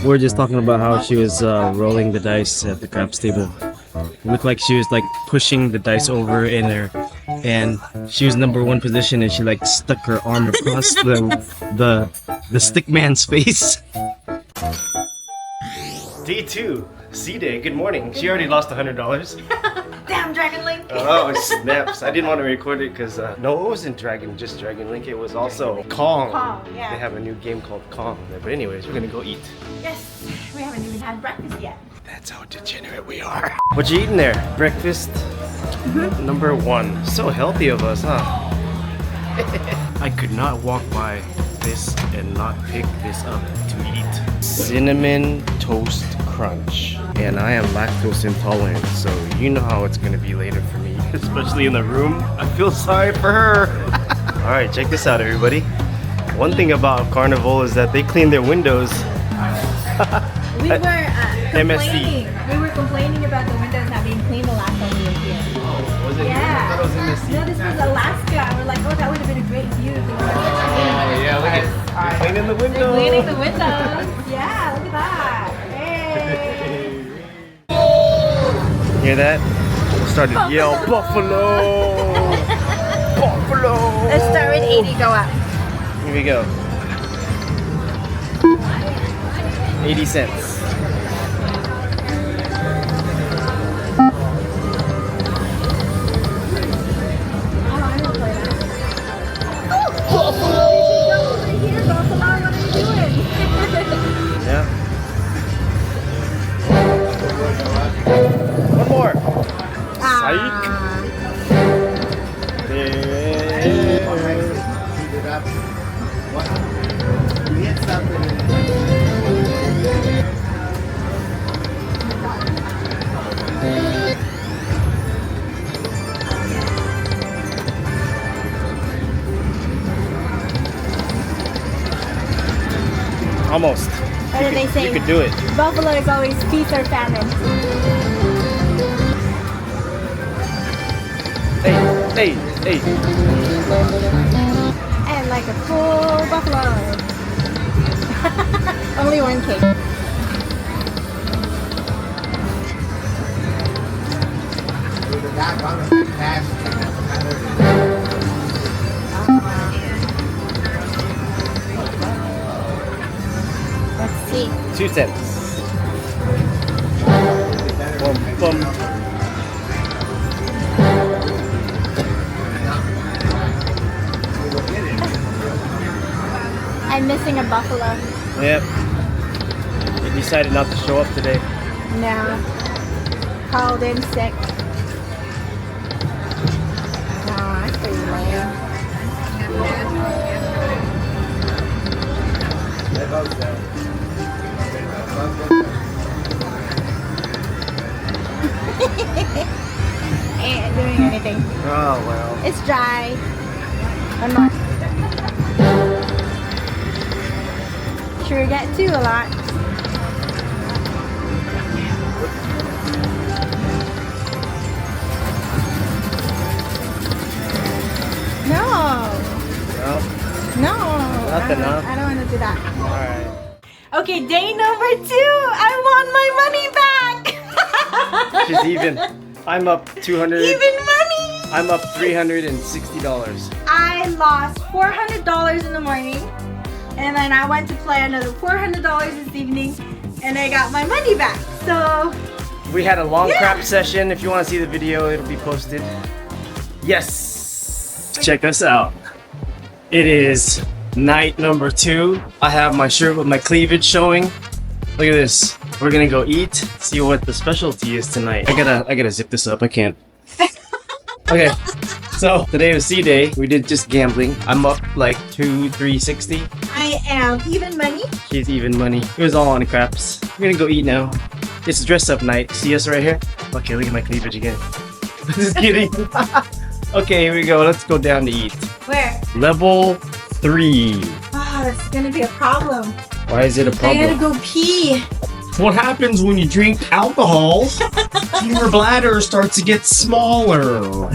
We were just talking about how she was rolling the dice at the craps table. It looked like she was like pushing the dice over in her, and she was number one position, and she like stuck her arm across the stick man's face. Day 2, C Day. Good morning. She already lost $100. Damn, Dragon Link! Oh, snaps. I didn't want to record it because, no, it wasn't just Dragon Link. It was also Kong. Kong, yeah. They have a new game called Kong. But anyways, we're gonna go eat. Yes, we haven't even had breakfast yet. That's how degenerate we are. What you eating there? Breakfast number 1. So healthy of us, huh? I could not walk by this and not pick this up to eat. Cinnamon Toast Crunch. And I am lactose intolerant, so you know how it's gonna be later for me, especially in the room. I feel sorry for her. Alright, check this out, everybody. One thing about Carnival is that they clean their windows. We were MSC. We were complaining about the windows not being cleaned the last time we were here. Oh, was it? Yeah. I thought it was MSC. No, this was Alaska. We're like, oh, that would have been a great view. Oh yeah, look at cleaning the windows. They're cleaning the windows. Yeah, look at that. Hey. Hear that? We'll start to yell, Buffalo! Buffalo! Let's start with 80, go up. Here we go. 80 cents. Yeah. One more. Psych. Almost. What do they say? You could do it. Buffalo is always feast or famine. Hey. And like a full buffalo. Only one cake. Let's see. 2 cents. Bum, bum. I'm missing a buffalo. Yep. You decided not to show up today. No. Called in sick. Aw, that's pretty lame. Ain't doing anything. Oh, well. It's dry. I'm not. Sure get to a lot. No. No. Nothing, huh? I don't want to do that. Alright. Okay, day number 2. I want my money back. She's even. I'm up 200. Even money. I'm up $360. I lost $400 in the morning, and then I went to play another $400 this evening, and I got my money back. So We had a long crap session. If you want to see the video, it'll be posted. Yes! Check us out. It is night number 2. I have my shirt with my cleavage showing. Look at this. We're gonna go eat, see what the specialty is tonight. I gotta zip this up. I can't. Okay. So today was C Day. We did just gambling. I'm up like $360. I am even money. She's even money. It was all on craps. We're gonna go eat now. It's dress up night. See us right here? Okay, look at my cleavage again. Just kidding. Okay, here we go. Let's go down to eat. Where? Level 3. Oh, that's gonna be a problem. Why is it a I problem? gotta go pee. What happens when you drink alcohol? Your bladder starts to get smaller.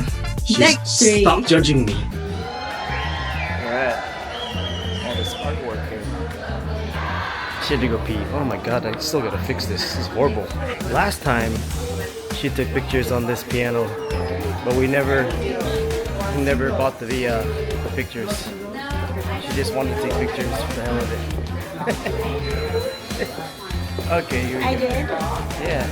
Next Stop judging me. Alright. All this artwork here. She had to go pee. Oh my god, I still gotta fix this. This is horrible. Last time, she took pictures on this piano, but we never bought the pictures. She just wanted to take pictures for the hell of it. Okay, you. I did. Yeah.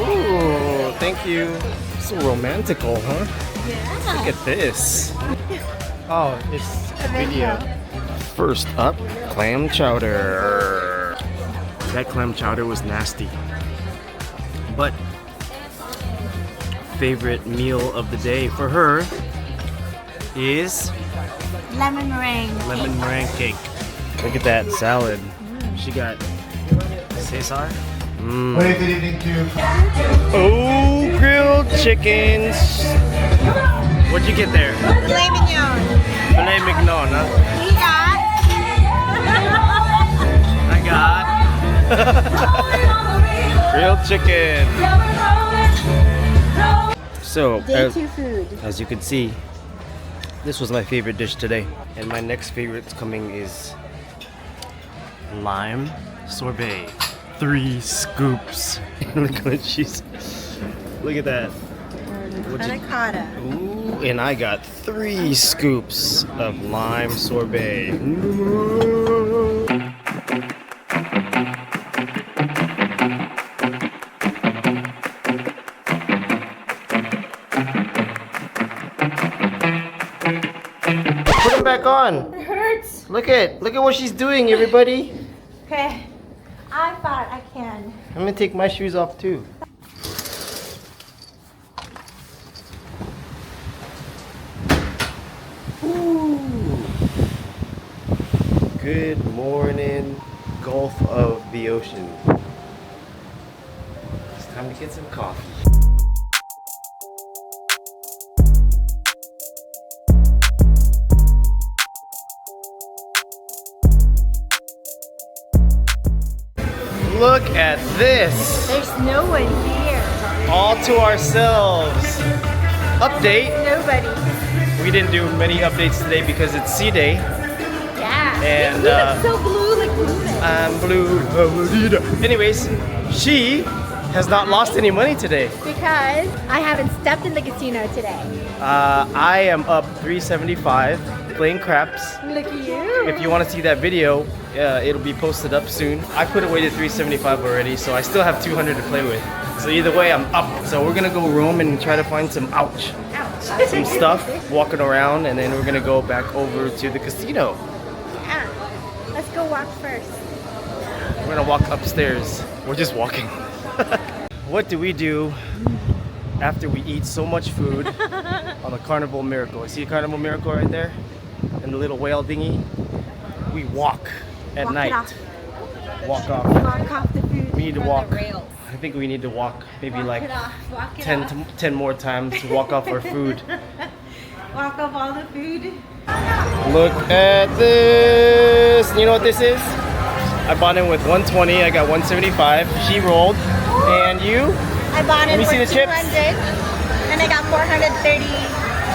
Ooh, thank you. So romantical, huh? Yeah. Look at this. Oh, it's a video. First up, clam chowder. That clam chowder was nasty. But favorite meal of the day for her is Lemon meringue. lemon meringue cake. Look at that salad. She got Cesar. Hey, good evening to you. Oh, grilled chickens. What'd you get there? Filet mignon. Filet mignon, huh? We got. I got grilled chicken. So, Day 2 food. as you can see, this was my favorite dish today. And my next favorite coming is lime sorbet. 3 scoops. Look what she's. Look at that. Panna cotta. Ooh, and I got 3 scoops of lime sorbet. Put them back on. It hurts. Look at what she's doing, everybody. Okay. I thought I can. I'm gonna take my shoes off too. Ooh. Good morning, Gulf of the Ocean. It's time to get some coffee. Look at this. There's no one here. All to ourselves. Update. Nobody. We didn't do many updates today because it's C Day. Yeah. And, you look so blue, like blue. I'm blue. Anyways, she has not lost any money today. Because I haven't stepped in the casino today. I am up $375 playing craps. Look at you. If you want to see that video, it'll be posted up soon. I put away the $375 already, so I still have $200 to play with. So either way, I'm up. So we're gonna go roam and try to find some some stuff, walking around, and then we're gonna go back over to the casino. Yeah. Let's go walk first. We're gonna walk upstairs. We're just walking. What do we do after we eat so much food on the Carnival Miracle? You see a Carnival Miracle right there? And the little whale dinghy? We walk at Walk it night. off. Walk off. Walk off the food. We need to from walk. The rails. I think we need to walk maybe Walk like it off. Walk it 10, off. 10 more times to walk off our food. Walk off all the food. Look at this. You know what this is? I bought in with 120. I got 175. She rolled. And you? I bought it Let me for see the 200 chips. and I got 430,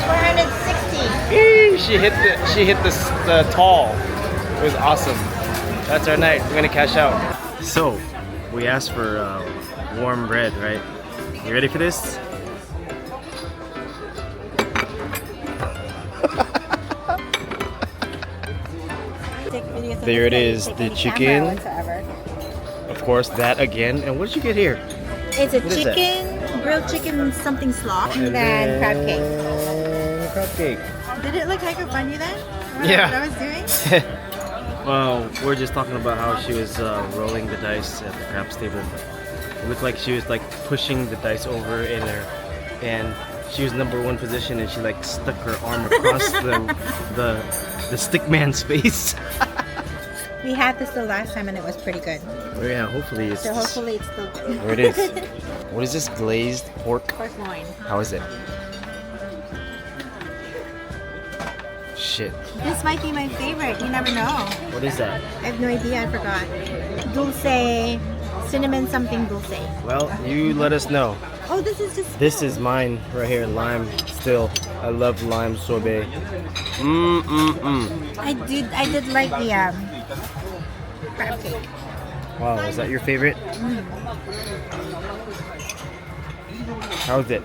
460. Eee, she hit the tall. It was awesome. That's our night. We're gonna cash out. So, we asked for warm bread, right? You ready for this? There it is, the chicken. Of course, that again. And what did you get here? It's a What is that? chicken, grilled chicken something slaw, and then crab cake. Crab cake. Did it look like a funny then? Yeah. What I was doing? Well, we're just talking about how she was rolling the dice at the craps table. It looked like she was like pushing the dice over in her, and she was number 1 position, and she like stuck her arm across the stick man's face. We had this the last time and it was pretty good. Oh yeah, hopefully it's. So hopefully it's still good. There it is. What is this glazed pork? Pork loin. How is it? Shit. This might be my favorite. You never know. What is that? I have no idea. I forgot. Dulce, cinnamon something dulce. Well, you let us know. Oh, this is just. This is mine right here, lime. Still, I love lime sorbet. I did like the crab cake. Wow, is that your favorite? How's it?